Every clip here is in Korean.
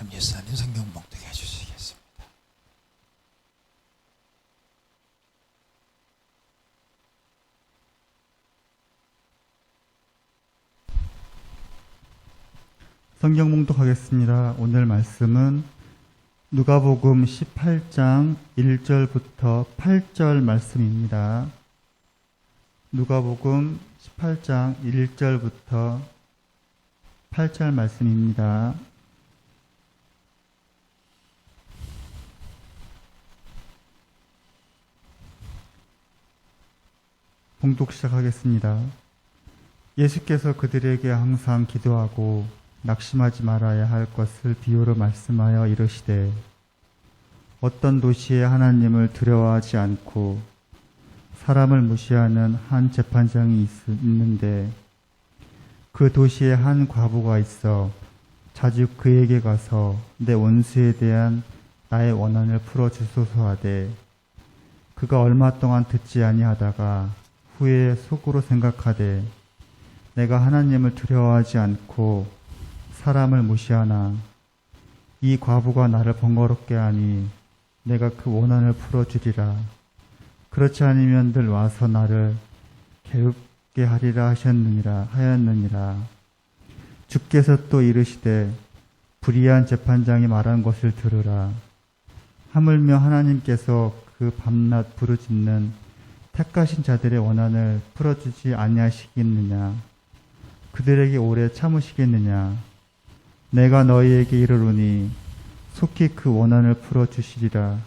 김예사님 성경 봉독해 주시겠습니다. 성경 봉독하겠습니다. 오늘 말씀은 누가복음 18장 1절부터 8절 말씀입니다. 누가복음 18장 1절부터 8절 말씀입니다. 봉독 시작하겠습니다. 예수께서 그들에게 항상 기도하고 낙심하지 말아야 할 것을 비유로 말씀하여 이르시되 어떤 도시에 하나님을 두려워하지 않고 사람을 무시하는 한 재판장이 있는데 그 도시에 한 과부가 있어 자주 그에게 가서 내 원수에 대한 나의 원한을 풀어주소서 하되 그가 얼마 동안 듣지 아니하다가 후에 속으로 생각하되 내가 하나님을 두려워하지 않고 사람을 무시하나 이 과부가 나를 번거롭게 하니 내가 그 원한을 풀어주리라. 그렇지 않으면 늘 와서 나를 괴롭게 하리라 하였느니라. 주께서 또 이르시되 불의한 재판장이 말한 것을 들으라. 하물며 하나님께서 그 밤낮 부르짖는 택하신 자들의 원한을 풀어주지 아니하시겠느냐. 그들에게 오래 참으시겠느냐. 내가 너희에게 이르노니 속히 그 원한을 풀어주시리라.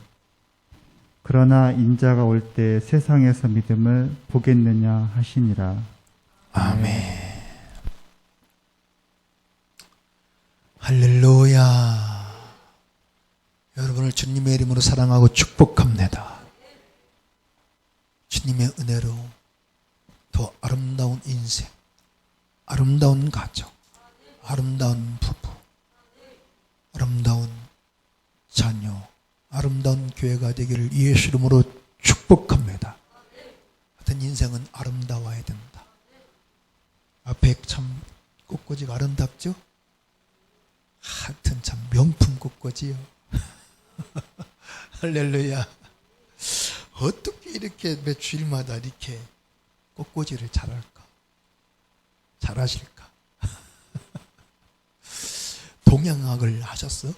그러나 인자가 올 때 세상에서 믿음을 보겠느냐 하시니라. 아멘. 할렐루야. 여러분을 주님의 이름으로 사랑하고 축복합니다. 주님의 은혜로 더 아름다운 인생, 아름다운 가정, 아름다운 부부, 아름다운 자녀, 아름다운 교회가 되기를 예수 이름으로 축복합니다. 하여튼 인생은 아름다워야 된다. 앞에 참 꽃꽂이가 아름답죠? 하여튼 참 명품 꽃꽂이요. 할렐루야. 어떻게 이렇게 매 주일마다 이렇게 꽃꽂이를 잘할까? 잘하실까? 동양학을 하셨어?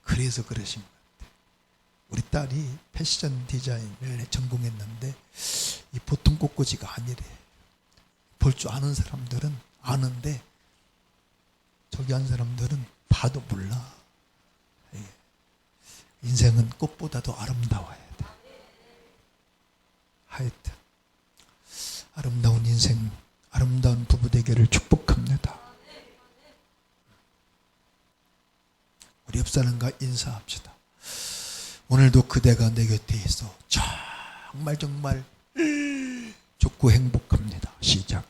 그래서 그러신 것 같아요. 우리 딸이 패션 디자인을 전공했는데 이 보통 꽃꽂이가 아니래. 볼 줄 아는 사람들은 아는데 저기 한 사람들은 봐도 몰라. 인생은 꽃보다도 아름다워야 돼. 하여튼 아름다운 인생, 아름다운 부부 되기를 축복합니다. 우리 옆 사람과 인사합시다. 오늘도 그대가 내 곁에 있어 정말 좋고 행복합니다. 시작.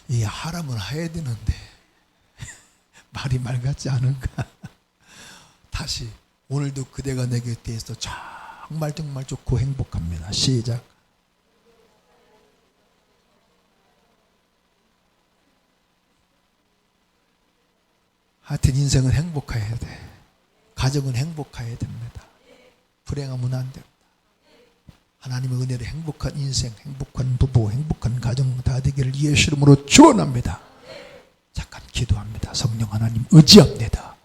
이 하라면 해야 되는데 말이 말 같지 않은가? 다시. 오늘도 그대가 내 곁에 있어 정말 좋고 행복합니다. 시작. 하여튼 인생은 행복해야 돼. 가정은 행복해야 됩니다. 불행하면 안 됩니다. 하나님의 은혜로 행복한 인생, 행복한 부부, 행복한 가정 다 되기를 예수 이름으로 축원합니다. 잠깐 기도합니다. 성령 하나님 의지합니다.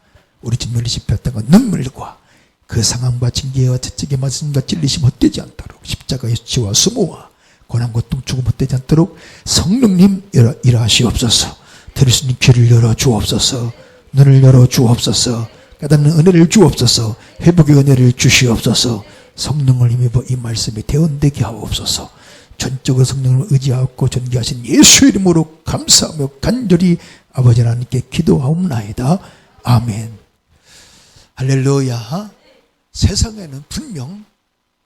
우리 집 열리시 폈다가 눈물과 그 상함과 징계와 채찍의 말씀과 찔리심 헛되지 않도록 십자가의 수치와 수모와 고난 고통 죽음 헛되지 않도록 성령님 일하시옵소서. 들을 수 있는 귀를 열어 주옵소서. 눈을 열어 주옵소서. 깨닫는 은혜를 주옵소서. 회복의 은혜를 주시옵소서. 성령을 힘입어 이 말씀이 대언되게 하옵소서. 전적으로 성령을 의지하고 존귀하신 예수 이름으로 감사하며 간절히 아버지 하나님께 기도하옵나이다. 아멘. 할렐루야. 세상에는 분명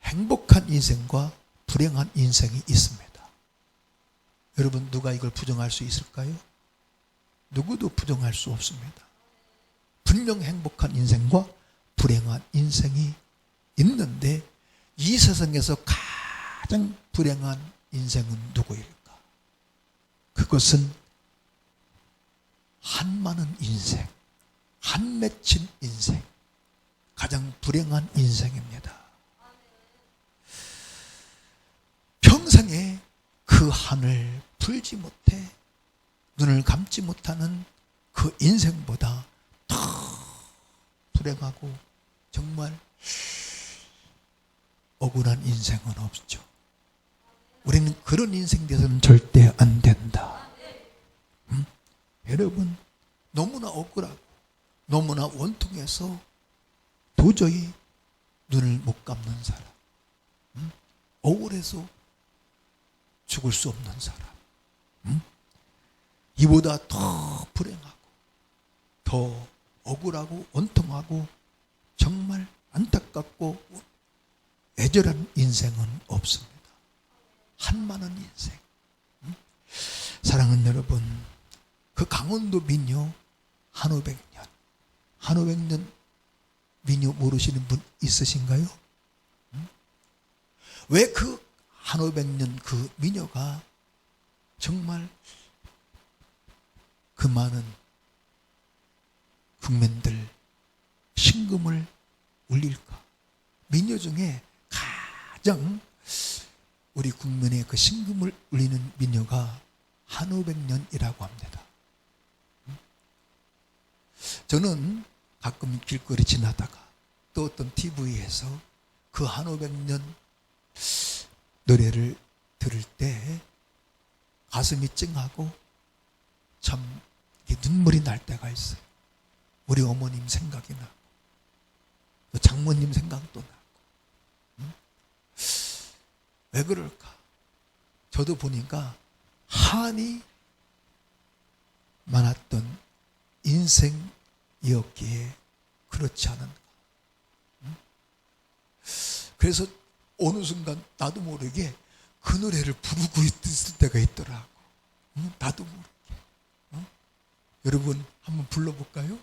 행복한 인생과 불행한 인생이 있습니다. 여러분 누가 이걸 부정할 수 있을까요? 누구도 부정할 수 없습니다. 분명 행복한 인생과 불행한 인생이 있는데 이 세상에서 가장 불행한 인생은 누구일까? 그것은 한 많은 인생, 한 맺힌 인생, 가장 불행한 인생입니다. 평생에 그 한을 풀지 못해 눈을 감지 못하는 그 인생보다 더 불행하고 정말 억울한 인생은 없죠. 우리는 그런 인생 되서는 절대 안 된다. 여러분, 너무나 억울하고 너무나 원통해서 도저히 눈을 못 감는 사람, 억울해서 죽을 수 없는 사람, 이보다 더 불행하고 더 억울하고 원통하고 정말 안타깝고 애절한 인생은 없습니다. 한많은 인생. 사랑하는 여러분, 그 강원도 민요 한오백년 민요 모르시는 분 있으신가요? 왜 그 한오백년 그 민요가 정말 그 많은 국민들 심금을 울릴까? 민요 중에 가장 우리 국민의 그 심금을 울리는 민요가 한오백년이라고 합니다. 저는 가끔 길거리 지나다가 또 어떤 TV에서 그 한오백년 노래를 들을 때 가슴이 찡하고 참 눈물이 날 때가 있어요. 우리 어머님 생각이 나고 또 장모님 생각도 나고. 왜 그럴까? 저도 보니까 한이 많았던 인생이었기에 그렇지 않은가. 그래서 어느 순간 나도 모르게 그 노래를 부르고 있을 때가 있더라고. 나도 모르게. 여러분 한번 불러볼까요?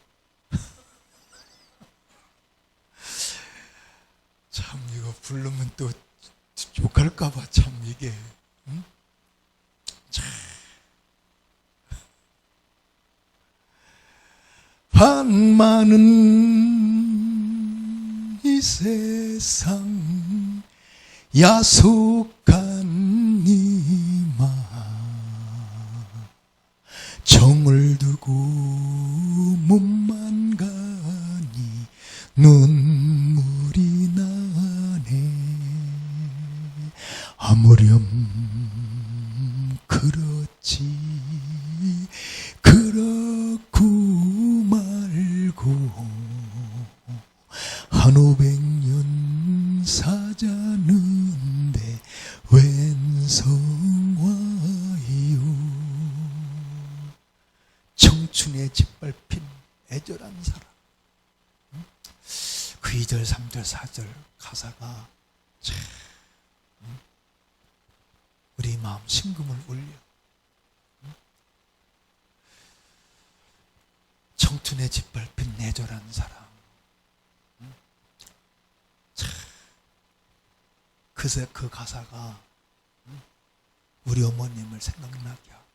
참 이거 부르면 또 욕할까봐 참 이게. 참. 한 많은 이 세상 야속한 이마 정을 두고 몸만 가니 눈물이 나네. 아무렴 그렇지 그렇고 말고 한오백년 사자는데 웬 성화요. 청춘에 짓밟힌 애절한 사람. 그 2절 3절 4절 가사가 참 우리 마음 심금을 울려. 청춘에 짓밟힌 애절한 사람. 그새 그 가사가 우리 어머님을 생각나게 하고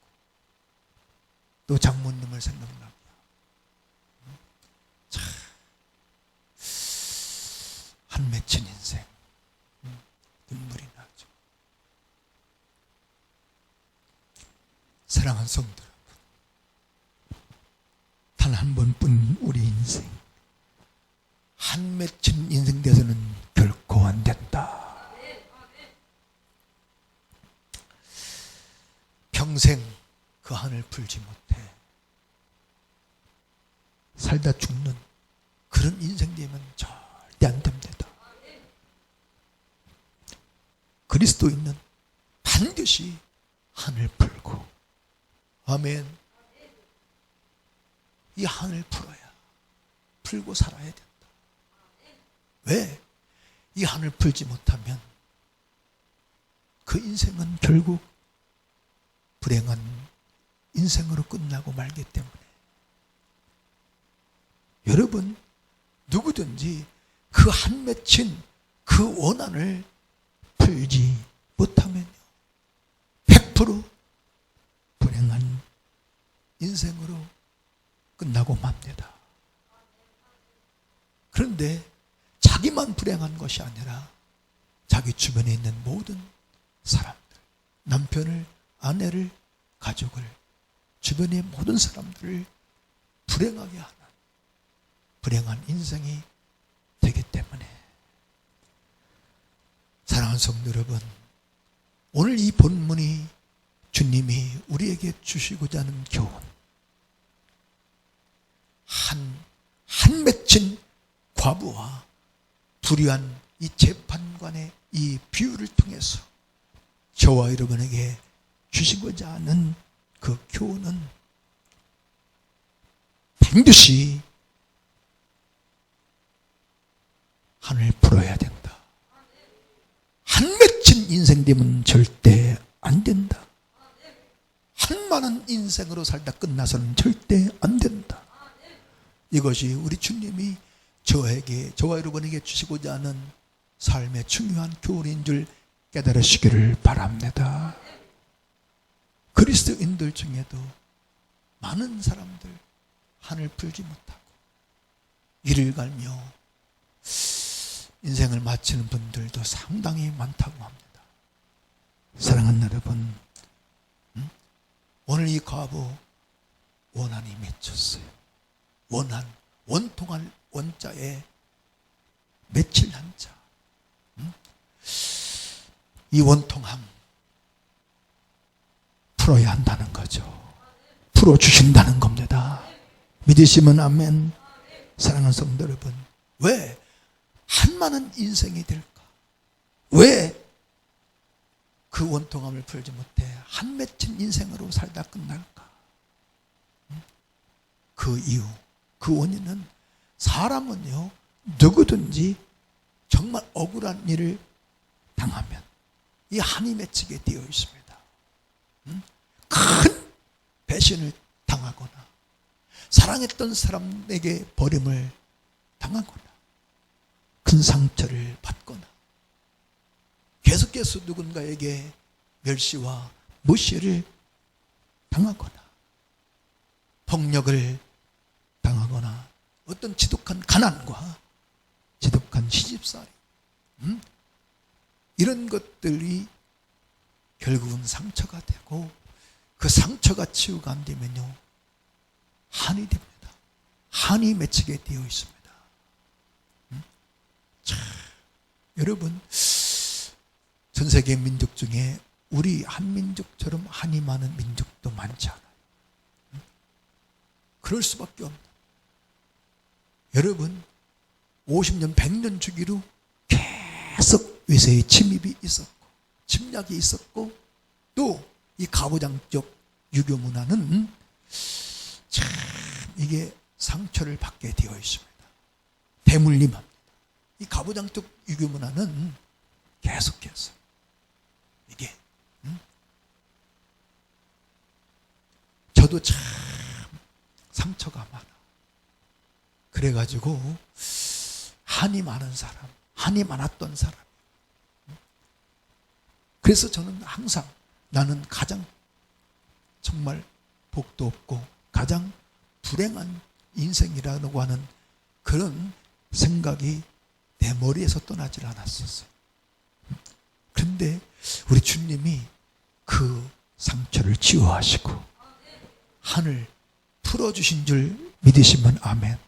또 장모님을 생각나게 하고 참 한 맺힌 인생. 눈물이 나죠. 사랑하는 성도 여러분, 단 한 번뿐인 우리 인생, 한 맺힌 인생 돼서는 결코 안 된다. 평생 그 한을 풀지 못해 살다 죽는 그런 인생 되면 절대 안 됩니다. 그리스도인은 반드시 한을 풀고, 아멘. 이 한을 풀고 살아야 된다. 왜? 이 한을 풀지 못하면 그 인생은 결국 불행한 인생으로 끝나고 말기 때문에. 여러분, 누구든지 그 한 맺힌 그 원한을 풀지 못하면요, 100% 불행한 인생으로 끝나고 맙니다. 그런데 자기만 불행한 것이 아니라 자기 주변에 있는 모든 사람들, 남편을, 아내를, 가족을, 주변의 모든 사람들을 불행하게 하는 불행한 인생이 되기 때문에, 사랑하는 성도 여러분, 오늘 이 본문이 주님이 우리에게 주시고자 하는 교훈, 한 맺힌 과부와 불의한 이 재판관의 이 비유를 통해서 저와 여러분에게 주시고자 하는 그 교훈은 반드시 한을 풀어야 된다. 한 맺힌 인생 되면 절대 안 된다. 한많은 인생으로 살다 끝나서는 절대 안 된다. 이것이 우리 주님이 저와 여러분에게 주시고자 하는 삶의 중요한 교훈인 줄 깨달으시기를 바랍니다. 그리스도인들 중에도 많은 사람들 한을 풀지 못하고 이를 갈며 인생을 마치는 분들도 상당히 많다고 합니다. 사랑하는 여러분, 오늘 이 과부 원한이 맺혔어요. 원통할 원자에 맺힐 한자. 이 원통함 풀어야 한다는 거죠. 풀어주신다는 겁니다. 믿으시면 아멘. 사랑하는 성도 여러분, 왜 한많은 인생이 될까? 왜 그 원통함을 풀지 못해 한 맺힌 인생으로 살다 끝날까? 그 이유, 그 원인은 사람은요, 누구든지 정말 억울한 일을 당하면 이 한이 맺히게 되어 있습니다. 큰 배신을 당하거나 사랑했던 사람에게 버림을 당하거나 큰 상처를 받거나 계속해서 누군가에게 멸시와 무시를 당하거나 폭력을 당하거나 어떤 지독한 가난과 지독한 시집살이, 이런 것들이 결국은 상처가 되고 그 상처가 치유가 안 되면요, 한이 됩니다. 한이 맺히게 되어 있습니다. 자, 여러분, 전 세계 민족 중에 우리 한민족처럼 한이 많은 민족도 많지 않아요. 그럴 수밖에 없는. 여러분, 50년, 100년 주기로 계속 외세의 침입이 있었고 침략이 있었고 또 이 가부장적 유교 문화는 참 이게 상처를 받게 되어 있습니다. 대물림합니다. 이 가부장적 유교 문화는 계속해서 이게 저도 참 상처가 많아. 그래가지고 한이 많은 사람, 한이 많았던 사람. 그래서 저는 항상 나는 가장 정말 복도 없고 가장 불행한 인생이라고 하는 그런 생각이 내 머리에서 떠나질 않았었어요. 그런데 우리 주님이 그 상처를 치유하시고 한을 풀어주신 줄 믿으시면 아멘.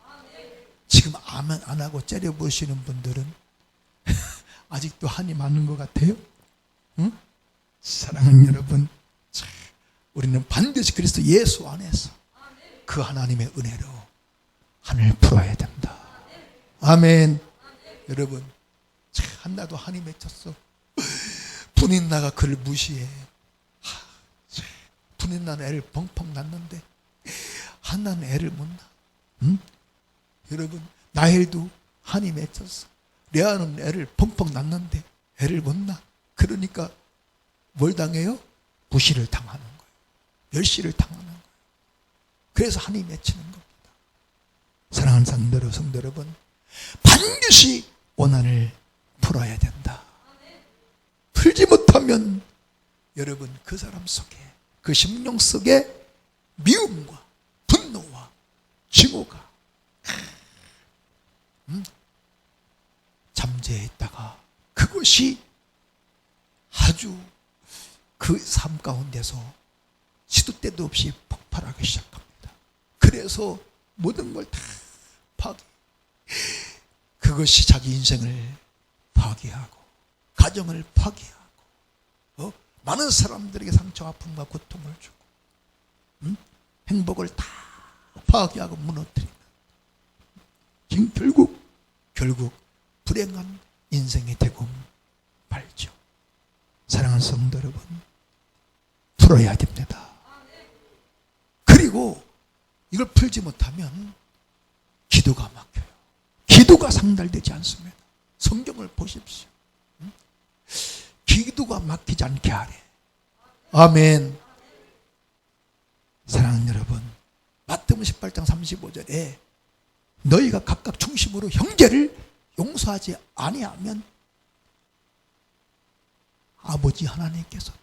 지금 아멘 안 하고 째려보시는 분들은 아직도 한이 많은 것 같아요? 응? 사랑하는 여러분, 우리는 반드시 그리스도 예수 안에서 그 하나님의 은혜로 한을 풀어야 된다. 아멘. 여러분, 한나도 한이 맺혔어. 분인나가 그를 무시해. 분인나는 애를 펑펑 낳는데 한나는 애를 못 낳아. 여러분, 나헬도 한이 맺혔어. 레아는 애를 펑펑 낳는데 애를 못 낳아. 그러니까 뭘 당해요? 무시를 당하는 거예요. 멸시를 당하는 거예요. 그래서 한이 맺히는 겁니다. 사랑하는 성도 여러분, 반드시 원한을 풀어야 된다. 풀지 못하면 여러분 그 사람 속에, 그 심령 속에 미움과 분노와 증오가 잠재해 있다가 그것이 아주 그 삶 가운데서 시도 때도 없이 폭발하기 시작합니다. 그래서 모든 걸 다 파괴, 그것이 자기 인생을 파괴하고 가정을 파괴하고 많은 사람들에게 상처, 아픔과 고통을 주고 행복을 다 파괴하고 무너뜨리는, 결국 불행한 인생이 되고 말죠. 사랑하는 성도 여러분, 풀어야 됩니다. 그리고 이걸 풀지 못하면 기도가 막혀요. 기도가 상달되지 않습니다. 성경을 보십시오. 기도가 막히지 않게 하래. 아멘. 사랑하는 여러분, 마태복음 18장 35절에 너희가 각각 중심으로 형제를 용서하지 아니하면 아버지 하나님께서도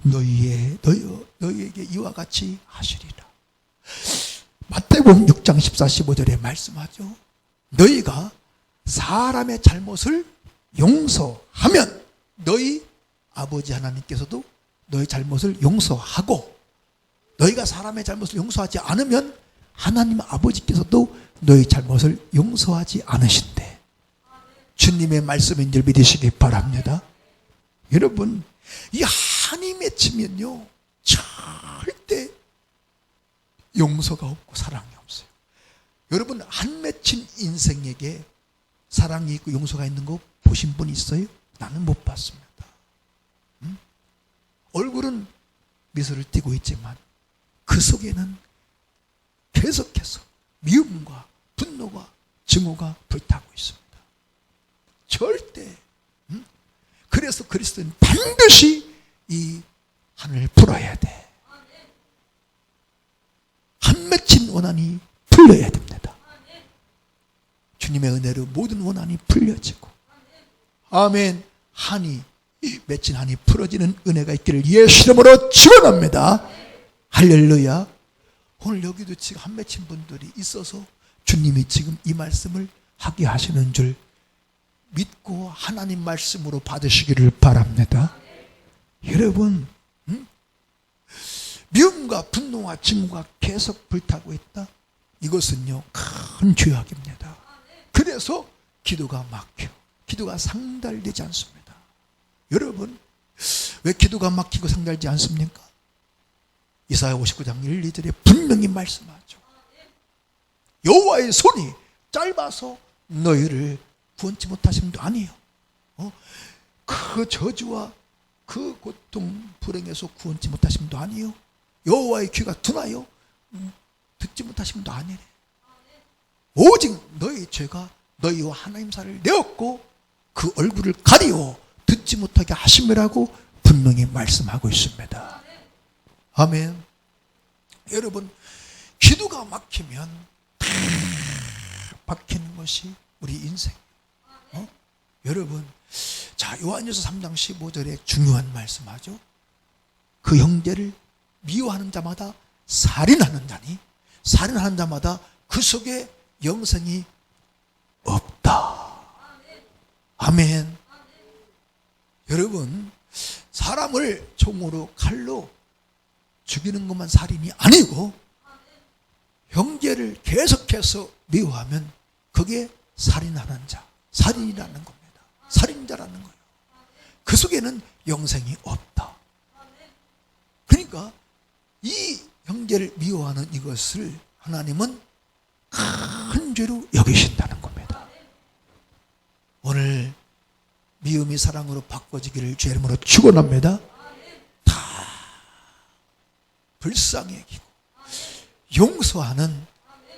너희에게 이와 같이 하시리라. 마태복음 6장 14, 15절에 말씀하죠. 너희가 사람의 잘못을 용서하면 너희 아버지 하나님께서도 너희 잘못을 용서하고, 너희가 사람의 잘못을 용서하지 않으면 하나님 아버지께서도 너희 잘못을 용서하지 않으신대. 주님의 말씀인 줄 믿으시기 바랍니다. 여러분, 이 한이 맺히면요 절대 용서가 없고 사랑이 없어요. 여러분, 한 맺힌 인생에게 사랑이 있고 용서가 있는 거 보신 분 있어요? 나는 못 봤습니다. 얼굴은 미소를 띠고 있지만 그 속에는 계속해서 미움과 분노가, 증오가 불타고 있습니다. 절대. 그래서 그리스도는 반드시 이 한을 풀어야 돼. 한 맺힌 원한이 풀려야 됩니다. 주님의 은혜로 모든 원한이 풀려지고, 아멘. 한이, 이 맺힌 한이 풀어지는 은혜가 있기를 예수 이름으로 축원합니다. 할렐루야. 오늘 여기도 지금 한 맺힌 분들이 있어서 주님이 지금 이 말씀을 하게 하시는 줄 믿고 하나님 말씀으로 받으시기를 바랍니다. 여러분, 미움과 분노와 증오가 계속 불타고 있다. 이것은요 큰 죄악입니다. 그래서 기도가 막혀, 기도가 상달되지 않습니다. 여러분, 왜 기도가 막히고 상달되지 않습니까? 이사야 59장 1, 2절에 분명히 말씀하죠. 여호와의 손이 짧아서 너희를 구원치 못하신 분도 아니에요. 그 저주와 그 고통, 불행에서 구원치 못하신 분도 아니에요. 여호와의 귀가 두나요? 듣지 못하신 분도 아니래. 오직 너희 죄가 너희와 하나님 사이를 내었고 그 얼굴을 가리워 듣지 못하게 하심이라고 분명히 말씀하고 있습니다. 아멘. 여러분, 기도가 막히면 다 막히는 것이 우리 인생. 여러분, 자, 요한일서 3장 15절에 중요한 말씀하죠. 그 형제를 미워하는 자마다 살인하는 자니, 살인하는 자마다 그 속에 영생이 없다. 아멘. 여러분, 사람을 총으로 칼로 죽이는 것만 살인이 아니고 형제를 계속해서 미워하면 그게 살인하는 자, 살인이라는 겁니다. 살인자라는 거예요. 그 속에는 영생이 없다. 그러니까 이 형제를 미워하는 이것을 하나님은 큰 죄로 여기신다는 겁니다. 오늘 미움이 사랑으로 바꿔지기를 주의 이름으로 축원합니다. 다 불쌍히 여기고 용서하는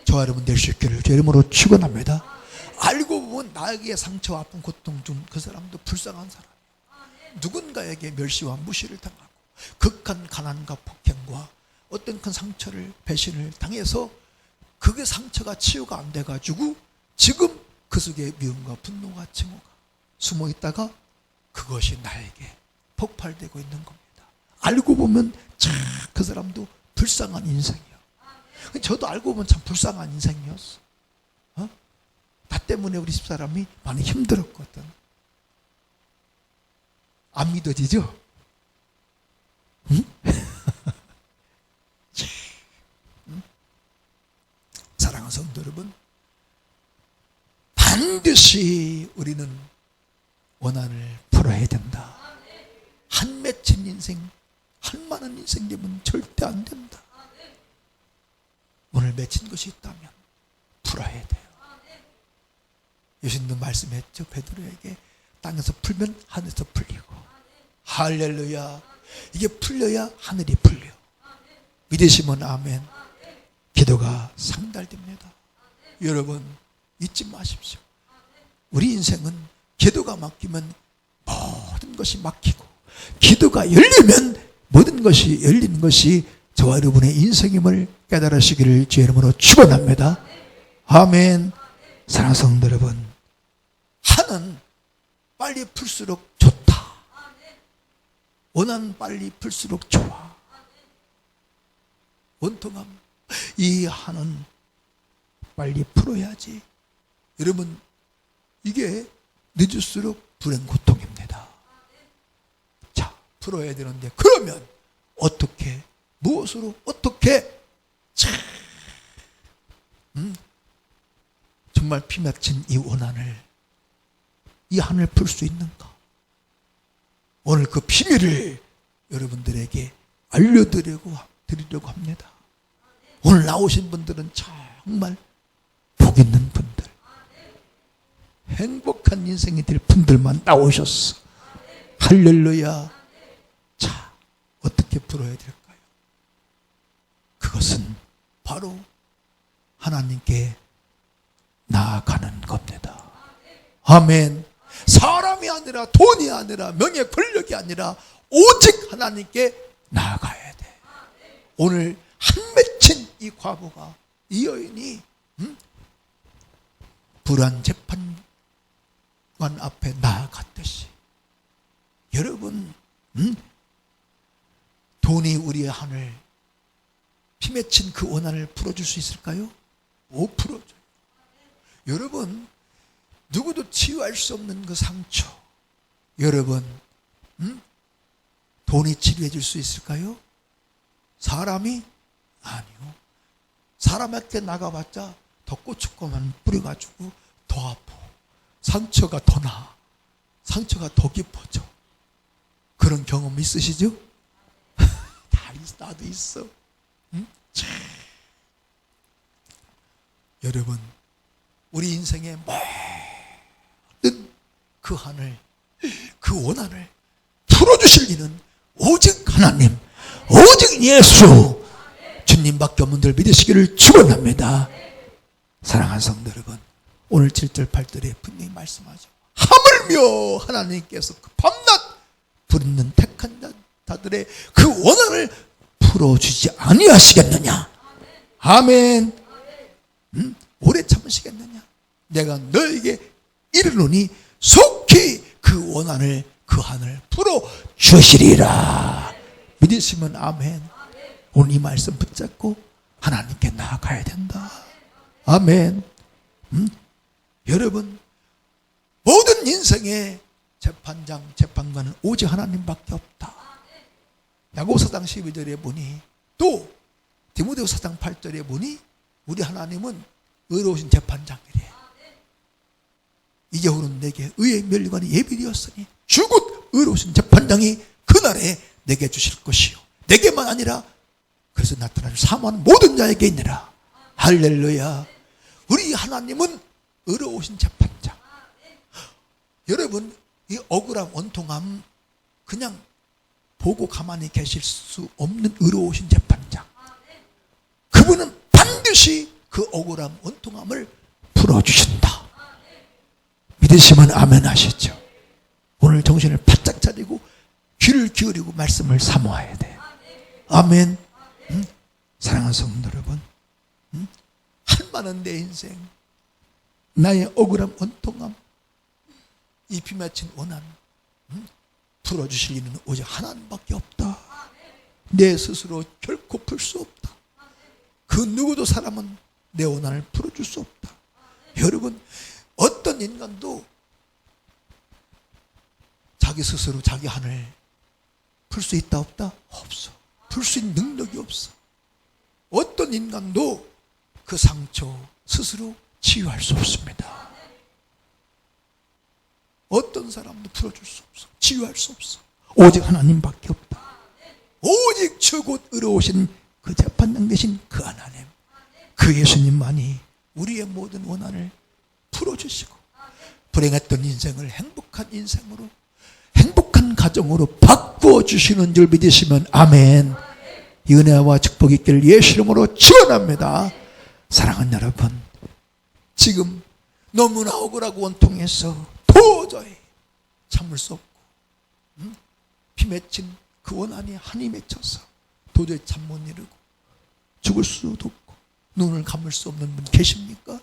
저와 여러분 될 수 있기를 주의 이름으로 축원합니다. 알고 보면 나에게 상처, 아픔, 고통 준 그 사람도 불쌍한 사람이에요. 누군가에게 멸시와 무시를 당하고 극한 가난과 폭행과 어떤 큰 상처를, 배신을 당해서 그게 상처가 치유가 안 돼가지고 지금 그 속에 미움과 분노가, 증오가 숨어 있다가 그것이 나에게 폭발되고 있는 겁니다. 알고 보면 참 그 사람도 불쌍한 인생이야. 저도 알고 보면 참 불쌍한 인생이었어. 나 때문에 우리 집사람이 많이 힘들었거든. 안 믿어지죠? 응? 사랑하는 성도 여러분, 반드시 우리는 원한을 풀어야 된다. 한 맺힌 인생, 한 많은 인생 되면 절대 안 된다. 오늘 맺힌 것이 있다면 풀어야 돼요. 예수님도 말씀했죠. 베드로에게 땅에서 풀면 하늘에서 풀리고. 할렐루야. 이게 풀려야 하늘이 풀려. 믿으시면 아멘. 기도가 상달됩니다. 여러분 잊지 마십시오. 우리 인생은 기도가 막히면 모든 것이 막히고, 기도가 열리면 모든 것이 열리는 것이 저와 여러분의 인생임을 깨달으시기를 주의 이름으로 축원합니다. 아멘. 사랑하는 성도 여러분, 한은 빨리 풀수록 좋다. 원한 빨리 풀수록 좋아. 원통함, 이 한은 빨리 풀어야지. 여러분, 이게 늦을수록 불행 고통입니다. 자, 풀어야 되는데 그러면 어떻게, 무엇으로, 어떻게 정말 피막힌 이 원한을, 이 한을 풀 수 있는가? 오늘 그 비밀을 여러분들에게 알려드리려고 합니다. 오늘 나오신 분들은 정말 복 있는 분들, 행복한 인생이 될 분들만 나오셨어. 할렐루야. 자, 어떻게 풀어야 될까요? 그것은 바로 하나님께 나아가는 겁니다. 아멘. 사람이 아니라, 돈이 아니라, 명예 권력이 아니라 오직 하나님께 나아가야 돼. 오늘 한 맺힌 이 과부가, 이 여인이 불안 재판관 앞에 나아갔듯이, 여러분 돈이 우리의 한을, 피 맺힌 그 원한을 풀어줄 수 있을까요? 못 풀어줘요. 여러분, 누구도 치유할 수 없는 그 상처, 여러분 돈이 치료해 줄 수 있을까요? 사람이? 아니요. 사람한테 나가봤자 더 고춧가루만 뿌려가지고 더 아파. 상처가 더 나. 상처가 더 깊어져. 그런 경험 있으시죠? 다 있어. 나도 있어. 응? 여러분, 우리 인생의 모든 그 한을, 그 원한을 풀어주실 이는 오직 하나님, 오직 예수 주님밖에 없는 줄 믿으시기를 축원합니다. 사랑하는 성도 여러분, 오늘 7절 8절에 분명히 말씀하죠. 하물며 하나님께서 그 밤낮 부르는 택한 자들의 그 원한을 풀어주지 아니하시겠느냐. 아멘. 오래 참으시겠느냐. 내가 너에게 이르노니 속히 그 원한을, 그 한을 풀어주시리라. 믿으시면 아멘. 오늘 이 말씀 붙잡고 하나님께 나아가야 된다. 아멘. 여러분, 모든 인생의 재판장, 재판관은 오직 하나님밖에 없다. 야고보서 4장 12절에 보니, 또 디모데후서 4장 8절에 보니 우리 하나님은 의로우신 재판장이래. 이제후로는 내게 의의 멸류관이 예비되었으니 주곧 의로우신 재판장이 그날에 내게 주실 것이요, 내게만 아니라 그래서 나타나는 사모하는 모든 자에게 있느라. 할렐루야. 우리 하나님은 의로우신 재판장. 여러분, 이 억울함, 원통함 그냥 보고 가만히 계실 수 없는 의로우신 재판장. 그분은 반드시 그 억울함, 원통함을 풀어주신다. 믿으시면 아멘 하시죠. 오늘 정신을 바짝 차리고 귀를 기울이고 말씀을 사모해야 돼. 아멘. 사랑하는 성도 여러분, 한많은 내 인생, 나의 억울함, 원통함, 이 피 맺힌 원한 풀어주실 이는 오직 하나님밖에 없다. 내 스스로 결코 풀 수 없다. 그 누구도 사람은 내 원한을 풀어줄 수 없다. 여러분, 어떤 인간도 자기 스스로 자기 한을 풀 수 있다 없다? 없어. 풀 수 있는 능력이 없어. 어떤 인간도 그 상처 스스로 치유할 수 없습니다. 어떤 사람도 풀어줄 수 없어. 치유할 수 없어. 오직 하나님밖에 없다. 오직 주곧 의로우신 그 재판장 되신 그 하나님, 그 예수님만이 우리의 모든 원한을 풀어주시고 불행했던 인생을 행복한 인생으로, 행복한 가정으로 바꾸어 주시는 줄 믿으시면 아멘. 이 은혜와 축복이 있기를 예수 이름으로 축원합니다. 사랑하는 여러분, 지금 너무나 억울하고 원통해서 도저히 참을 수 없고 피 맺힌 그 원한이 한이 맺혀서 도저히 잠 못 이루고 죽을 수도 없고 눈을 감을 수 없는 분 계십니까?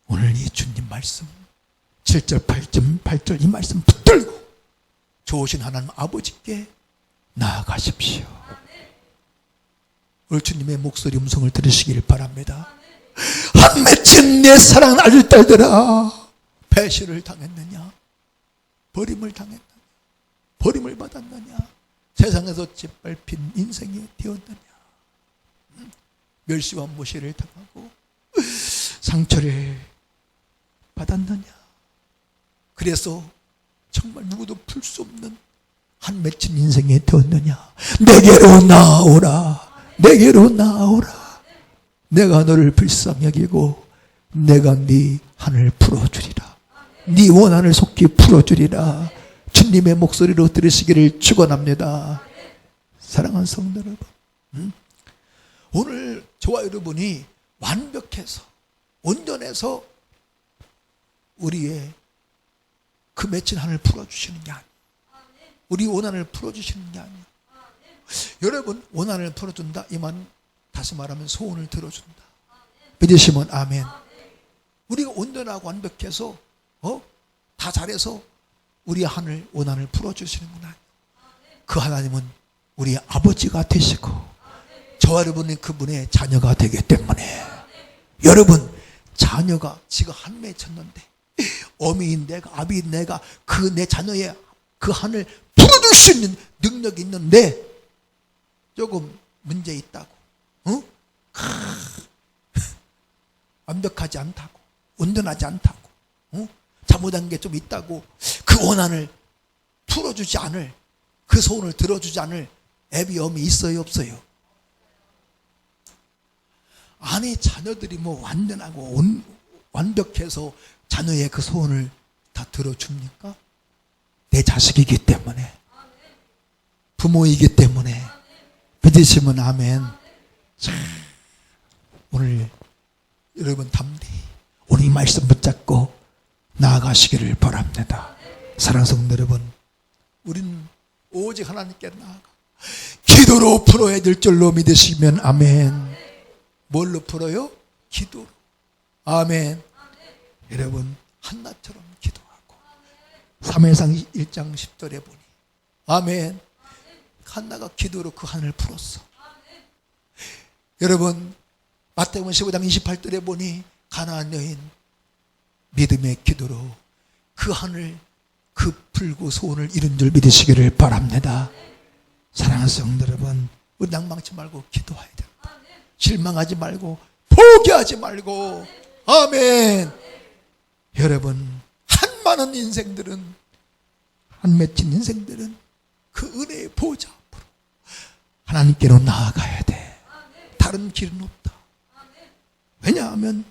오늘 이 주님 말씀 7절 8절 이 말씀 붙들고 좋으신 하나님 아버지께 나아가십시오. 오늘 주님의 목소리 음성을 들으시길 바랍니다. 한 맺힌 내 사랑하는 아들 딸들아, 배신을 당했느냐? 버림을 당했느냐? 버림을 받았느냐? 세상에서 짓밟힌 인생이 되었느냐? 멸시와 무시를 당하고 상처를 받았느냐? 그래서 정말 누구도 풀 수 없는 한 맺힌 인생이 되었느냐? 내게로 나오라. 내게로 나오라. 내가 너를 불쌍히 여기고 내가 네 한을 풀어주리라. 네 원한을 속히 풀어주리라. 주님의 목소리로 들으시기를 축원합니다. 사랑하는 성도 여러분, 오늘 저와 여러분이 완벽해서 온전해서 우리의 그 맺힌 한을 풀어주시는 게 아니에요. 우리 원한을 풀어주시는 게 아니에요. 여러분, 원한을 풀어준다 이 말은 다시 말하면 소원을 들어준다. 믿으시면 아멘. 우리가 온전하고 완벽해서 다 잘해서 우리의 한을 원한을 풀어주시는 분 아니에요. 그 하나님은 우리의 아버지가 되시고 저와 여러분이 그분의 자녀가 되기 때문에 여러분, 자녀가 지금 한 맺혔는데 어미인 내가 아비인 내가 그 내 자녀의 그 한을 풀어줄 수 있는 능력이 있는데 조금 문제 있다고, 완벽하지 않다고, 온전하지 않다고, 잘못한 게 좀 있다고 그 원한을 풀어주지 않을, 그 소원을 들어주지 않을 애비 어미 있어요 없어요? 아니, 자녀들이 뭐 완전하고 완벽해서 자녀의 그 소원을 다 들어줍니까? 내 자식이기 때문에, 부모이기 때문에. 믿으시면 아멘. 자, 오늘 여러분 담대히 오늘 이 말씀 붙잡고 나아가시기를 바랍니다. 사랑하는 성도 여러분, 우리는 오직 하나님께 나아가 기도로 풀어야 될 줄로 믿으시면 아멘. 뭘로 풀어요? 기도로. 아멘. 여러분, 한나처럼 기도하고 사무엘상 1장 10절에 보니 아멘, 한나가 기도로 그 한을 풀었어. 여러분, 마태복음 15장 28절에 보니 가나안 여인 믿음의 기도로 그 한을 그 풀고 소원을 이룬 줄 믿으시기를 바랍니다. 사랑하는 성도 여러분, 우리 낭망치 말고 기도해야 된다. 실망하지 말고 포기하지 말고. 아멘. 여러분, 한 많은 인생들은, 한 맺힌 인생들은 그 은혜의 보좌 앞으로 하나님께로 나아가야 돼. 다른 길은 없다. 왜냐하면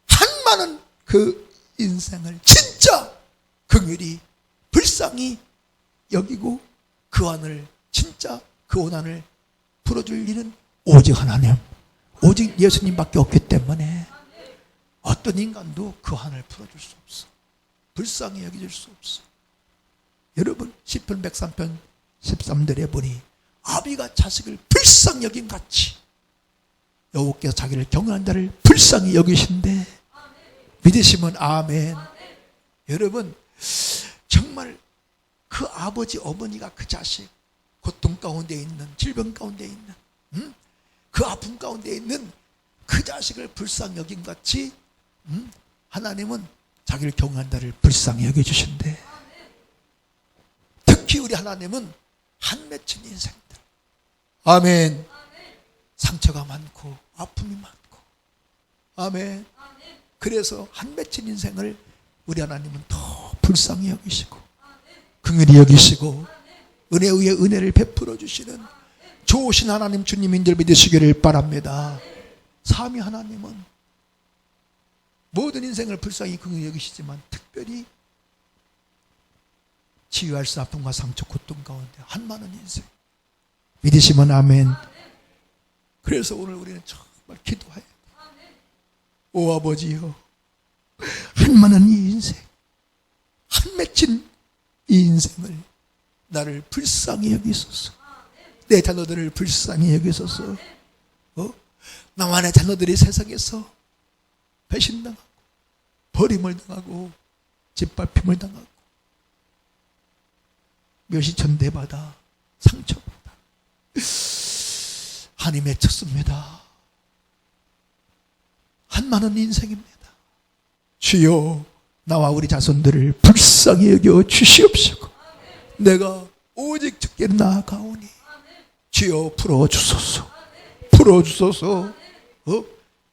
한 많은 그 인생을 진짜 긍휼히 불쌍히 여기고 그 안을 진짜 그 원한을 풀어줄 일은 오직 하나님, 오직 예수님밖에 없기 때문에 어떤 인간도 그 한을 풀어줄 수 없어. 불쌍히 여겨줄 수 없어. 여러분, 시편 103편 13절에 보니 아비가 자식을 불쌍히 여김 같이 여호와께서 자기를 경외한 자를 불쌍히 여기신데 믿으시면 아멘. 여러분, 정말 그 아버지 어머니가 그 자식 고통 가운데 있는, 질병 가운데 있는, 그 아픔 가운데 있는 그 자식을 불쌍히 여긴 같이 하나님은 자기를 경외한 자를 불쌍히 여겨주신대. 특히 우리 하나님은 한 맺힌 인생들, 아멘, 상처가 많고 아픔이 많고, 아멘, 그래서 한 맺힌 인생을 우리 하나님은 더 불쌍히 여기시고 긍휼히 여기시고 은혜 위에 은혜를 베풀어 주시는 좋으신 하나님 주님인 줄 믿으시기를 바랍니다. 삼위 하나님은 모든 인생을 불쌍히 긍휼히 여기시지만 특별히 치유할 수 아픔과 상처 고통 가운데 한많은 인생 믿으시면 아멘. 그래서 오늘 우리는 정말 기도해야 돼. 오 아버지여, 한많은 이 인생, 한 맺힌 이 인생을 나를 불쌍히 여기소서. 내 자녀들을 불쌍히 여기소서. 나와 내 자녀들이 세상에서 배신당하고 버림을 당하고 짓밟힘을 당하고 멸시천대받아 상처받아 한이 맺혔습니다. 한많은 인생입니다. 주여, 나와 우리 자손들을 불쌍히 여겨 주시옵시고 내가 오직 주께 나아가오니 주여 풀어주소서. 풀어주소서.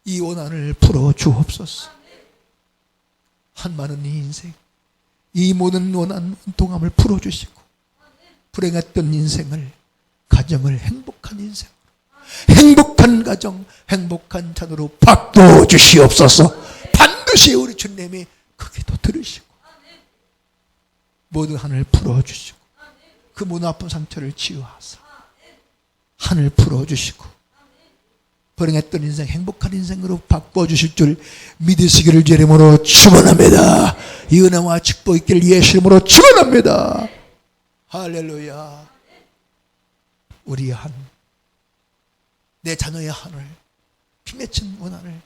이 원한을 풀어주옵소서. 한많은 이 인생, 이 모든 원한 원통함을 풀어주시고 불행했던 인생을, 가정을 행복한 인생으로, 행복한 가정, 행복한 자녀로 바꿔 주시옵소서. 반드시 우리 주님이 그 기도 들으시고 모든 한을 풀어주시고 그 모든 아픈 상처를 치유하사 한을 풀어주시고 불행했던 인생 행복한 인생으로 바꿔주실 줄 믿으시기를 주 이름으로 축원합니다. 이 은혜와 축복 있기를 예수 이름으로 축원합니다. 할렐루야. 우리의 한, 내 자녀의 한을, 피맺힌 원한을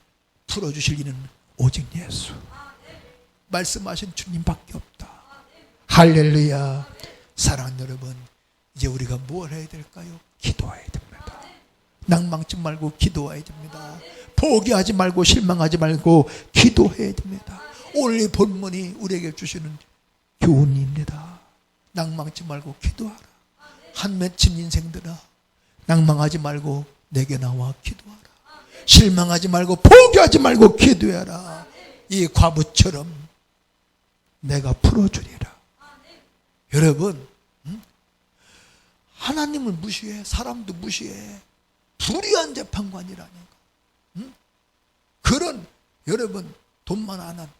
풀어주실 이는 오직 예수, 말씀하신 주님밖에 없다. 할렐루야. 사랑하는 여러분, 이제 우리가 뭘 해야 될까요? 기도해야 됩니다. 낭망치 말고 기도해야 됩니다. 포기하지 말고 실망하지 말고 기도해야 됩니다. 오늘 이 본문이 우리에게 주시는 교훈입니다. 낭망치 말고 기도하라. 한 맺힌 인생들아, 낭망하지 말고 내게 나와 기도하라. 실망하지 말고 포기하지 말고 기도하라. 이 과부처럼 내가 풀어주리라. 여러분, 하나님을 무시해, 사람도 무시해. 불의한 재판관이라니까. 그런, 여러분, 돈만 안 한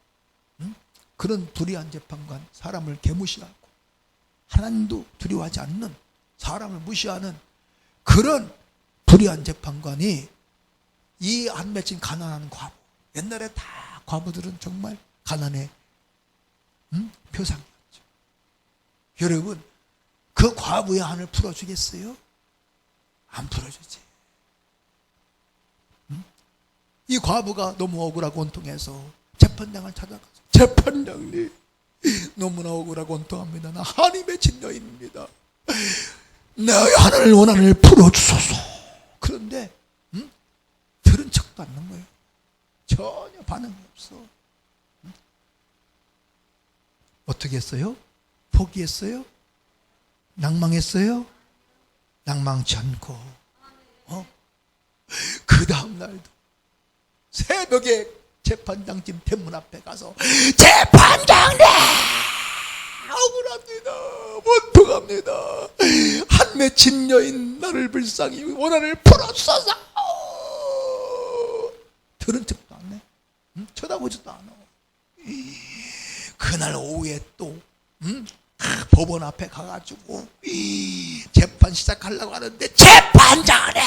그런 불의한 재판관, 사람을 개무시하고 하나님도 두려워하지 않는, 사람을 무시하는 그런 불의한 재판관이 이 안 맺힌 가난한 과부. 옛날에 다 과부들은 정말 가난의 표상이었죠. 여러분, 그 과부의 한을 풀어주겠어요? 안 풀어주지. 이 과부가 너무 억울하고 원통해서 재판장을 찾아가서, 재판장님, 너무나 억울하고 원통합니다. 나 한이 맺힌 여인입니다. 내 하늘 원한을 풀어주소서. 그런데 들은 척도 않는 거예요. 전혀 반응이 없어. 어떻게 했어요? 포기했어요? 낭망했어요? 낭망치 않고 그 다음 날도 새벽에 재판장님 대문 앞에 가서 재판장님 억울합니다. 원통합니다. 한 맺힌 여인 나를 불쌍히 원한을 풀어주소서. 들은 척도 안 해. 쳐다보지도 않아. 그날 오후에 또 법원 앞에 가가지고 재판 시작하려고 하는데 재판장님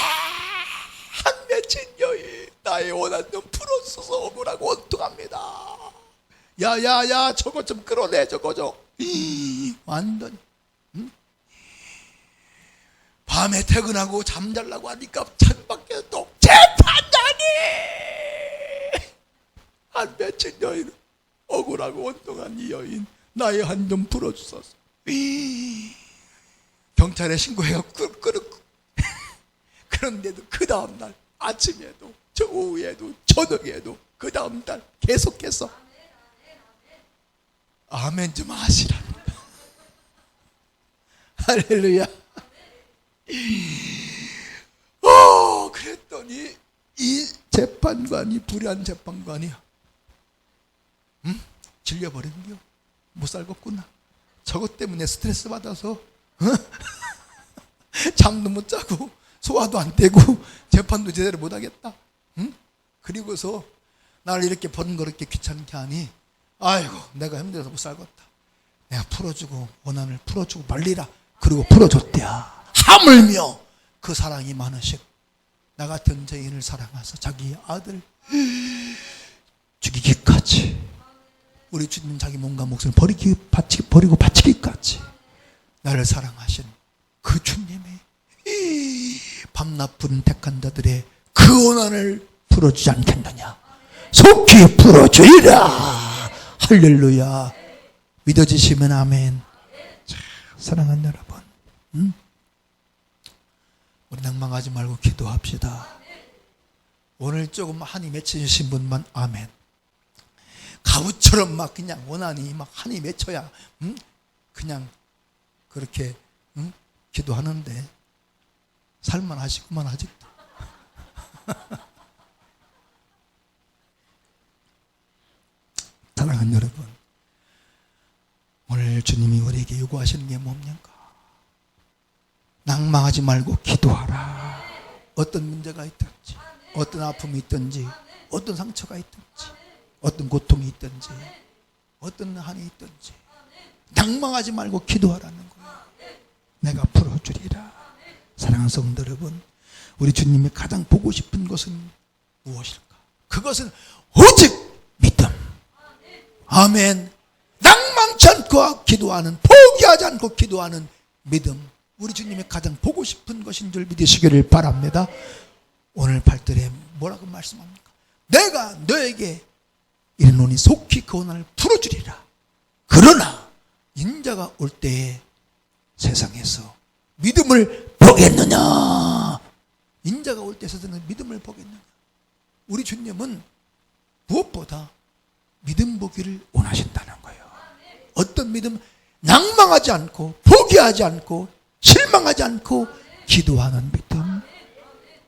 한 맺힌 여인 나의 원한 좀 풀어주소서. 억울하고 원통합니다. 야야야 저거 좀 끌어내. 저거 좀 완전 밤에 퇴근하고 잠자려고 하니까 창밖에 또 재판장님 한 맺힌 여인 억울하고 원통한 이 여인 나의 한 좀 풀어주소서. 경찰에 신고해갖고 끌었고 그런데도 그 다음날 아침에도 저 오후에도 저녁에도 그 다음날 계속해서 아멘 좀 하시랍니다. 할렐루야. 그랬더니 이 재판관이 불의한 재판관이야. 질려버린겨. 못 살겠구나. 저것 때문에 스트레스 받아서 잠도 못 자고 소화도 안 되고 재판도 제대로 못 하겠다. 그리고서 나를 이렇게 번거롭게 귀찮게 하니 아이고 내가 힘들어서 못 살겠다. 내가 풀어주고 원한을 풀어주고 말리라. 그리고 풀어줬대야. 하물며 그 사랑이 많으시고 나 같은 죄인을 사랑하사 자기 아들 죽이기까지 우리 주님 자기 몸과 목숨을 버리고 바치기까지 나를 사랑하신 그 주님이 밤낮 부른 택한 자들의 그 원한을 풀어주지 않겠느냐. 속히 풀어주리라. 할렐루야. 믿어지시면 아멘. 자, 사랑하는 여러분, 우리 낭망하지 말고 기도합시다. 오늘 조금 한이 맺혀주신 분만 아멘. 가부처럼 막 그냥 원한이 막 한이 맺혀야 그냥 그렇게 기도하는데 살만하시구만 아직도. 사랑하는 여러분, 오늘 주님이 우리에게 요구하시는 게 뭡니까? 낭망하지 말고 기도하라. 어떤 문제가 있든지, 어떤 아픔이 있든지, 어떤 상처가 있든지, 어떤 고통이 있든지, 어떤 한이 있든지 낭망하지 말고 기도하라는 거예요. 내가 풀어주리라. 사랑하는 성도 여러분, 우리 주님이 가장 보고 싶은 것은 무엇일까? 그것은 오직 믿음. 아멘. 낭망치 않고 기도하는, 포기하지 않고 기도하는 믿음. 우리 주님이 가장 보고 싶은 것인 줄 믿으시기를 바랍니다. 오늘 발들에 뭐라고 말씀합니까? 내가 너에게 이르노니 속히 그 원한을 풀어주리라. 그러나 인자가 올 때에 세상에서 믿음을 보겠느냐? 인자가 올 때 세상에서 믿음을 보겠느냐? 우리 주님은 무엇보다 믿음 보기를 원하신다는 거예요. 어떤 믿음? 낭망하지 않고 포기하지 않고 실망하지 않고 기도하는 믿음.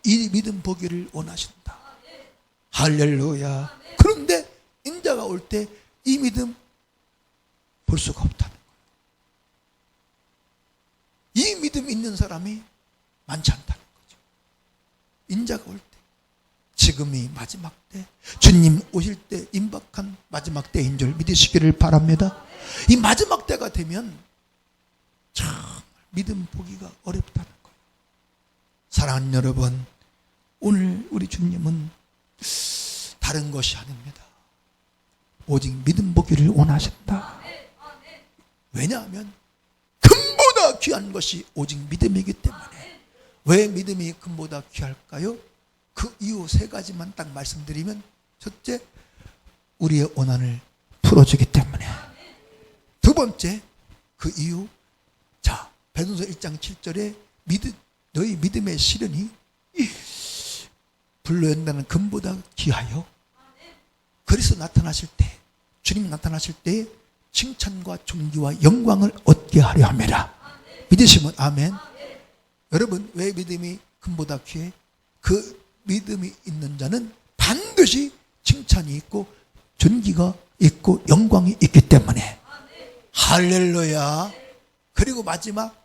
이 믿음 보기를 원하신다. 할렐루야. 그런데 인자가 올 때 이 믿음 볼 수가 없다는 거예요. 이 믿음 있는 사람이 많지 않다는 거죠. 인자가 올 때, 지금이 마지막 때, 주님 오실 때 임박한 마지막 때인 줄 믿으시기를 바랍니다. 이 마지막 때가 되면 참 믿음 보기가 어렵다는 거예요. 사랑하는 여러분, 오늘 우리 주님은 다른 것이 아닙니다. 오직 믿음 보기를 원하신다. 왜냐하면 금보다 귀한 것이 오직 믿음이기 때문에. 왜 믿음이 금보다 귀할까요? 그 이유 세 가지만 딱 말씀드리면, 첫째, 우리의 원한을 풀어주기 때문에. 두 번째, 그 이유, 자, 베드로서 1장 7절에 너희 믿음의 시련이 불로 연다는 금보다 귀하여 그리스도 나타나실 때, 주님이 나타나실 때 칭찬과 존귀와 영광을 얻게 하려 함이라. 믿으시면 아멘. 여러분, 왜 믿음이 금보다 귀해? 그 믿음이 있는 자는 반드시 칭찬이 있고 존귀가 있고 영광이 있기 때문에. 할렐루야. 그리고 마지막,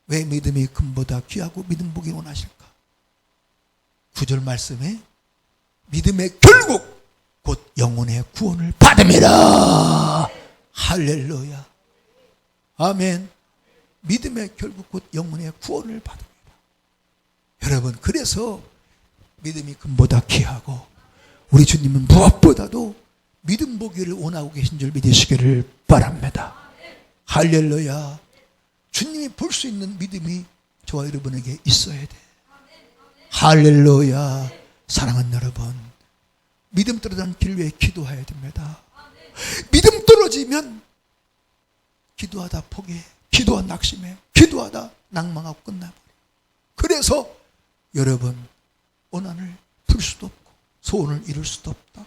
왜 믿음이 금보다 귀하고 믿음 보기 원하실까? 9절 말씀에 믿음의 결국 곧 영혼의 구원을 받음이라. 할렐루야. 아멘. 믿음의 결국 곧 영혼의 구원을 받음이라. 여러분, 그래서 믿음이 금보다 귀하고 우리 주님은 무엇보다도 믿음 보기를 원하고 계신 줄 믿으시기를 바랍니다. 할렐루야. 주님이 볼 수 있는 믿음이 저와 여러분에게 있어야 돼. 할렐루야. 사랑하는 여러분, 믿음 떨어지는 길 위해 기도해야 됩니다. 믿음 떨어지면 기도하다 포기해. 기도하다 낙심해, 기도하다 낭망하고 끝나버려. 그래서 여러분 원한을 풀 수도 없고 소원을 이룰 수도 없다.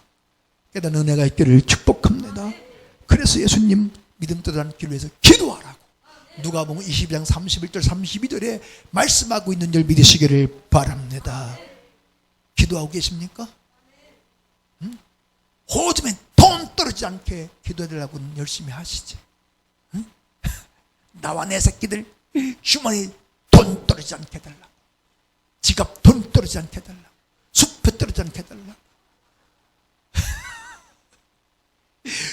깨닫는 은혜가 있기를 축복합니다. 그래서 예수님 믿음 떠나기를 위해서 기도하라고 누가복음 22장 31절 32절에 말씀하고 있는 줄 믿으시기를 바랍니다. 기도하고 계십니까? 응? 호즘에 돈 떨어지지 않게 기도해달라고 열심히 하시지. 응? 나와 내 새끼들 주머니 돈 떨어지지 않게 해달라고, 지갑 돈 떨어지지 않게 해달라고, 숲에 떨어지지 않게 해달라고,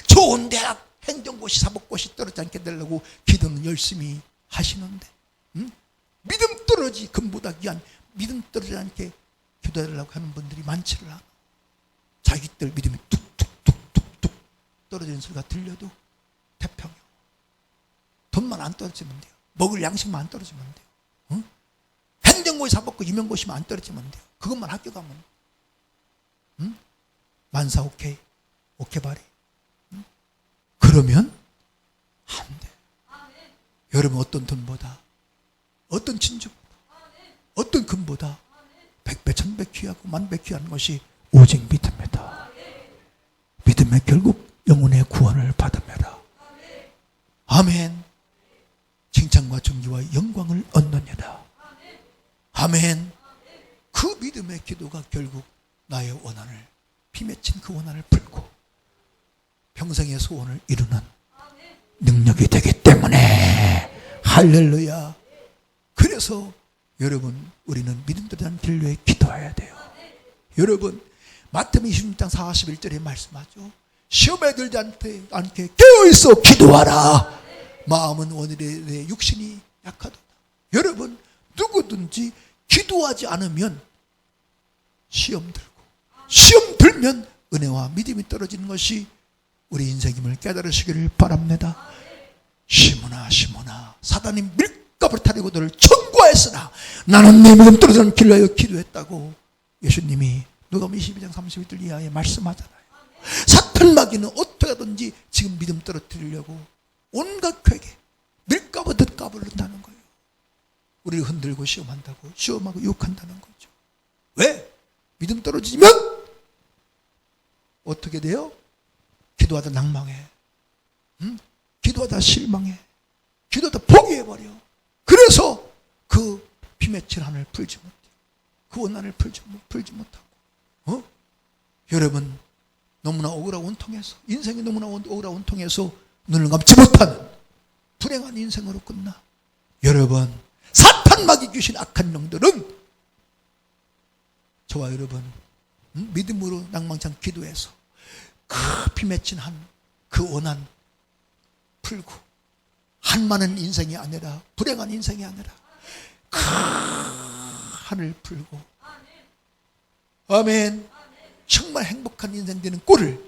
좋은 대학 행정고시 사법고시 떨어지지 않게 해달라고 기도는 열심히 하시는데, 응? 믿음 떨어지 금보다 귀한 믿음 떨어지지 않게 기도해달라고 하는 분들이 많지를 않아. 자기들 믿음이 뚝뚝뚝뚝뚝 떨어지는 소리가 들려도 태평해. 돈만 안 떨어지면 돼요. 먹을 양식만 안 떨어지면 돼요. 응? 행정고시 사법고시 임용고시만 안 떨어지면 돼요. 그것만 학교 가면. 응? 만사 오케이, 오케바리. 응? 그러면 안 돼. 여러분 어떤 돈보다, 어떤 진주보다, 어떤 금보다 백배 천배 귀하고 만배 귀한 것이 오직 믿음이다. 믿음에 결국 영혼의 구원을 받으며라. 아멘. 칭찬과 존귀와 영광을 얻느니라. 아멘. 그 믿음의 기도가 결국 나의 원한을, 피맺힌 그 원한을 풀고 평생의 소원을 이루는 능력이 되기 때문에 할렐루야. 그래서 여러분 우리는 믿음대로 된 길로 기도해야 돼요. 여러분 마태복음 26장 41절에 말씀하죠. 시험에 들지 않게 깨어있어 기도하라. 마음은 오늘의 육신이 약하도다. 여러분 누구든지 기도하지 않으면 시험 들면 은혜와 믿음이 떨어지는 것이 우리 인생임을 깨달으시기를 바랍니다. 시몬아 사단이 밀가부를 타려고 너를 청구하였으나 나는 내 믿음 떨어지는 길로 하여 기도했다고 예수님이 누가복음 22장 31절 이하에 말씀하잖아요. 사탄 마귀는 어떻게 하든지 지금 믿음 떨어뜨리려고 온갖 괴계 밀가부듯 까불른다는 거예요. 우리를 흔들고 시험한다고, 시험하고 유혹한다는 거죠. 왜? 믿음 떨어지면 어떻게 돼요? 기도하다 낭망해. 응? 기도하다 실망해. 기도하다 포기해버려. 그래서 그 피맺힌 한을 풀지 못해. 그 원한을 풀지 못하고. 여러분 너무나 억울한 원통해서, 인생이 너무나 억울한 원통해서 눈을 감지 못하는 불행한 인생으로 끝나. 여러분 사탄 마귀 귀신 악한 영들은 저와 여러분 믿음으로 낭망찬 기도해서 그 피맺힌 한, 그 원한 풀고 한많은 인생이 아니라, 불행한 인생이 아니라 그 한을 풀고, 아멘, 정말 행복한 인생 되는 꼴을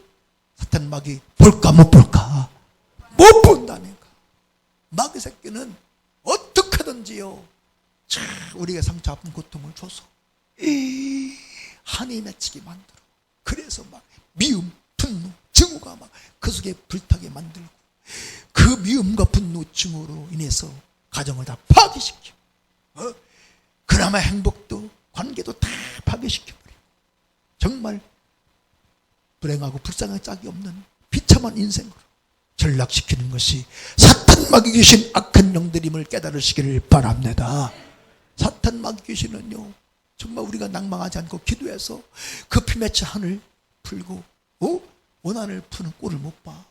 사탄 마귀 볼까 못 볼까? 못 본다니까. 마귀 새끼는 어떻게든지요 우리가 상처 아픈 고통을 줘서 한이 맺히게 만들어. 그래서 막 미움, 분노, 증오가 막 그 속에 불타게 만들고, 그 미움과 분노, 증오로 인해서 가정을 다 파괴시켜. 그나마 행복도, 관계도 다 파괴시켜버려. 정말 불행하고 불쌍한 짝이 없는 비참한 인생으로 전락시키는 것이 사탄 마귀 귀신 악한 영들임을 깨달으시기를 바랍니다. 사탄 마귀 귀신은요 정말 우리가 낭망하지 않고 기도해서 그 피맺힌 한을 풀고 원한을 푸는 꼴을 못 봐.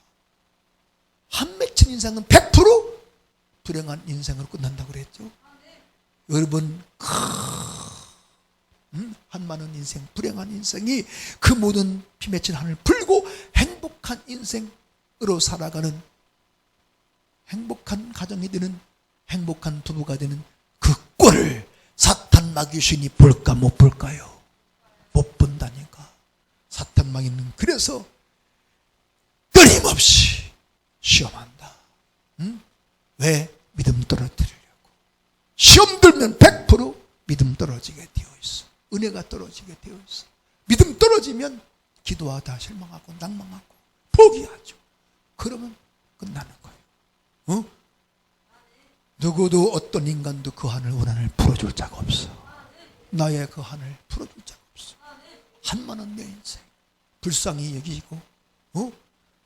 한 맺힌 인생은 100% 불행한 인생으로 끝난다고 그랬죠. 여러분 한많은 인생, 불행한 인생이 그 모든 피맺힌 한을 풀고 행복한 인생으로 살아가는, 행복한 가정이 되는, 행복한 부부가 되는 그 꼴을 사탄 마귀신이 볼까 못 볼까요? 못 본다니까. 사탄 마귀는 그래서 끊임없이 시험한다. 왜? 믿음 떨어뜨리려고. 시험 들면 100% 믿음 떨어지게 되어 있어. 은혜가 떨어지게 되어 있어. 믿음 떨어지면 기도하다 실망하고 낭망하고 포기하죠. 그러면 끝나는 거예요. 누구도 어떤 인간도 그 한을 원한을 풀어줄 자가 없어. 나의 그 한을 풀어줄 자가 없어. 한만은 내 인생 불쌍히 여기고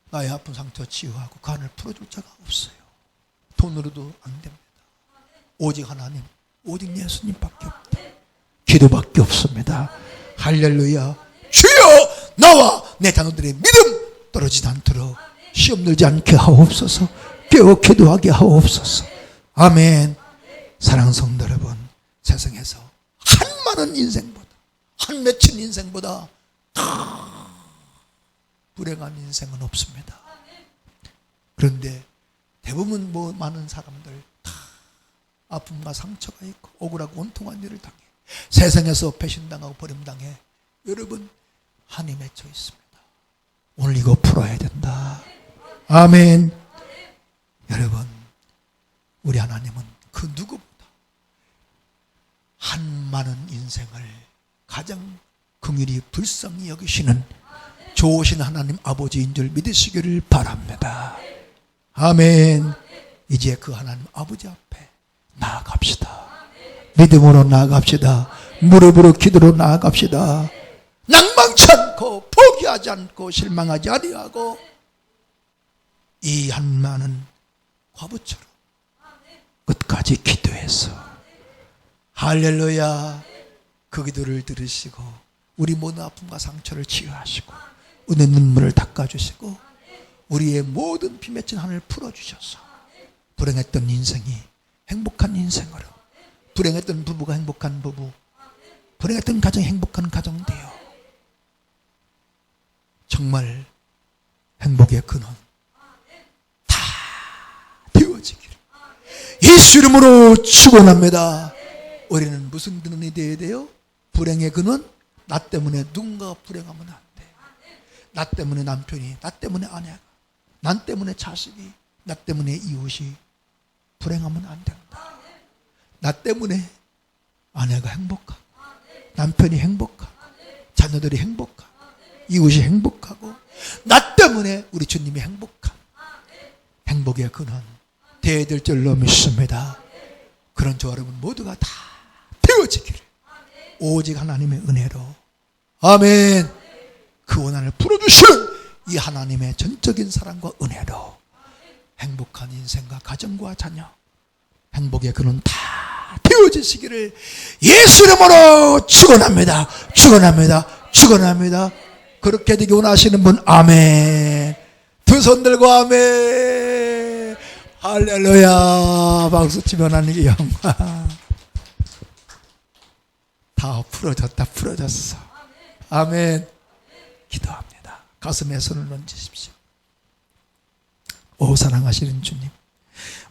나의 아픈 상처 치유하고 그 한을 풀어줄 자가 없어요. 돈으로도 안 됩니다. 오직 하나님, 오직 예수님밖에 없다. 기도밖에 없습니다. 할렐루야. 주여, 나와 내 자녀들의 믿음 떨어지지 않도록 시험 들지 않게 하옵소서. 깨어 기도하게 하옵소서. 아멘. 사랑하는 성도 여러분, 세상에서 한 많은 인생보다, 한 맺힌 인생보다 더 불행한 인생은 없습니다. 그런데 대부분 많은 사람들 다 아픔과 상처가 있고 억울하고 원통한 일을 당해 세상에서 배신당하고 버림당해 여러분 한이 맺혀 있습니다. 오늘 이거 풀어야 된다. 아멘. 여러분, 우리 하나님은 그 누구보다 한 많은 인생을 가장 긍휼히 불쌍히 여기시는 좋으신 하나님 아버지인 줄 믿으시기를 바랍니다. 아멘. 이제 그 하나님 아버지 앞에 나아갑시다. 믿음으로 나아갑시다. 무릎으로 기도로 나아갑시다. 낭망치 않고 포기하지 않고 실망하지 아니하고 이 한많은 과부처럼 끝까지 기도해서 할렐루야 그 기도를 들으시고 우리 모든 아픔과 상처를 치유하시고 은혜 눈물을 닦아주시고 우리의 모든 비맺힌 한을 풀어주셔서 불행했던 인생이 행복한 인생으로, 불행했던 부부가 행복한 부부, 불행했던 가정이 행복한 가정 되어 정말 행복의 근원 다 되어지기를 예수 이름으로 축원합니다. 우리는 무슨 근원이 되어야 돼요? 불행의 근원? 나 때문에 누군가가 불행하면 안 돼. 나 때문에 남편이, 나 때문에 아내가, 난 때문에 자식이, 나 때문에 이웃이 불행하면 안 된다. 나 때문에 아내가 행복하고 남편이 행복하고 자녀들이 행복하고 이웃이 행복하고 나 때문에 우리 주님이 행복한 행복의 근원 되어야 될 줄로 믿습니다. 그런 저 여러분 모두가 다 되어지기를 오직 하나님의 은혜로 아멘. 그 원한을 풀어주시는 이 하나님의 전적인 사랑과 은혜로 행복한 인생과 가정과 자녀 행복의 근원 다 되어지시기를 예수 이름으로 축원합니다. 축원합니다. 축원합니다. 그렇게 되기 원하시는 분 아멘. 두 손 들고 아멘. 할렐루야. 박수치며 하나님의 영광. 다 풀어졌다. 풀어졌어. 아멘. 기도합니다. 가슴에 손을 얹으십시오. 오 사랑하시는 주님,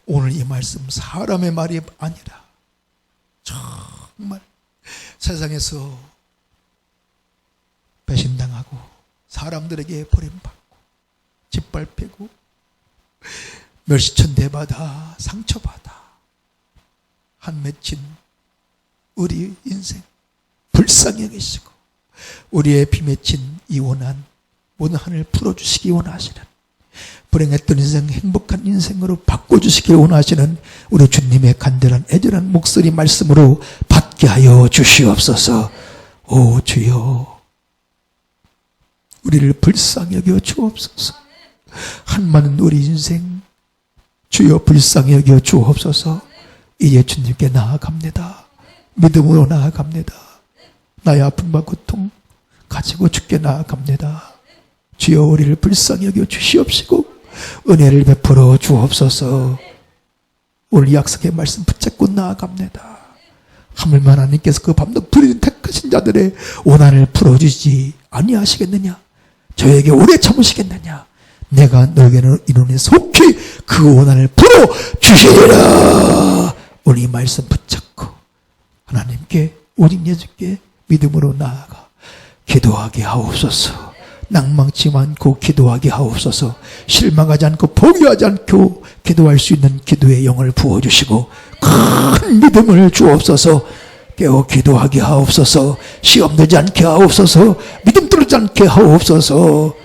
오늘 이 말씀 사람의 말이 아니라 정말 세상에서 배신당하고 사람들에게 버림받고 짓밟히고 멸시천대받아 상처받아 한 맺힌 우리 인생 불쌍히 여기시고 우리의 비맺힌 이 원한 모든 한을 풀어주시기 원하시는 불행했던 인생 행복한 인생으로 바꿔주시기 원하시는 우리 주님의 간절한 애절한 목소리 말씀으로 받게 하여 주시옵소서. 오 주여 우리를 불쌍히 여겨 주옵소서. 한많은 우리 인생 주여 불쌍히 여겨 주옵소서. 이제 주님께 나아갑니다. 믿음으로 나아갑니다. 나의 아픔과 고통 가지고 주께 나아갑니다. 주여 우리를 불쌍히 여겨 주시옵시고 은혜를 베풀어 주옵소서. 오늘 약속의 말씀 붙잡고 나아갑니다. 하물며 하나님께서 그 밤낮 부리는 택하신 자들의 원한을 풀어주지 아니하시겠느냐? 저에게 오래 참으시겠느냐? 내가 너에게는 이론에 속히 그 원한을 풀어주시리라. 오늘 이 말씀 붙잡고 하나님께 오직 예수께 믿음으로 나아가 기도하게 하옵소서. 낭망치 않고 기도하게 하옵소서. 실망하지 않고 포기하지 않고 기도할 수 있는 기도의 영을 부어주시고 큰 믿음을 주옵소서. 깨어 기도하게 하옵소서. 시험 되지 않게 하옵소서. 믿음 떨어지지 않게 하옵소서.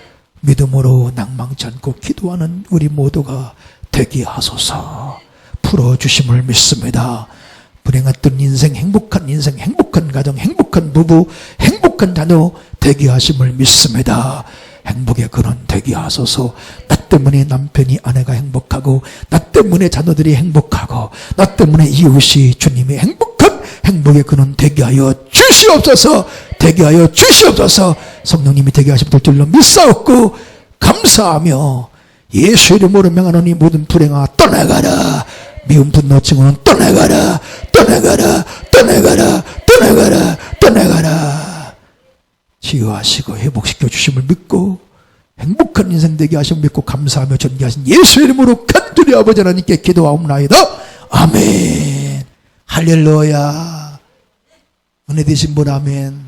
믿음으로 낭망치 않고 기도하는 우리 모두가 되게 하소서. 풀어주심을 믿습니다. 불행했던 인생, 행복한 가정, 행복한 부부, 행복한 자녀 되게 하심을 믿습니다. 행복의 근원 되게 하소서. 나 때문에 남편이, 아내가 행복하고, 나 때문에 자녀들이 행복하고, 나 때문에 이웃이 주님의 행복의 근원 되게 하여 주시옵소서. 되게 하여 주시옵소서. 성령님이 되게 하시면 될 줄로 믿사옵고 감사하며 예수 이름으로 명하노니 모든 불행아 떠나가라. 미움 분노 증오는 떠나가라. 치유하시고 회복시켜 주심을 믿고 행복한 인생 되게 하심을 믿고 감사하며 존귀하신 예수 이름으로 간절히 아버지 하나님께 기도하옵나이다. 아멘. 할렐루야. 은혜 되신 분 아멘.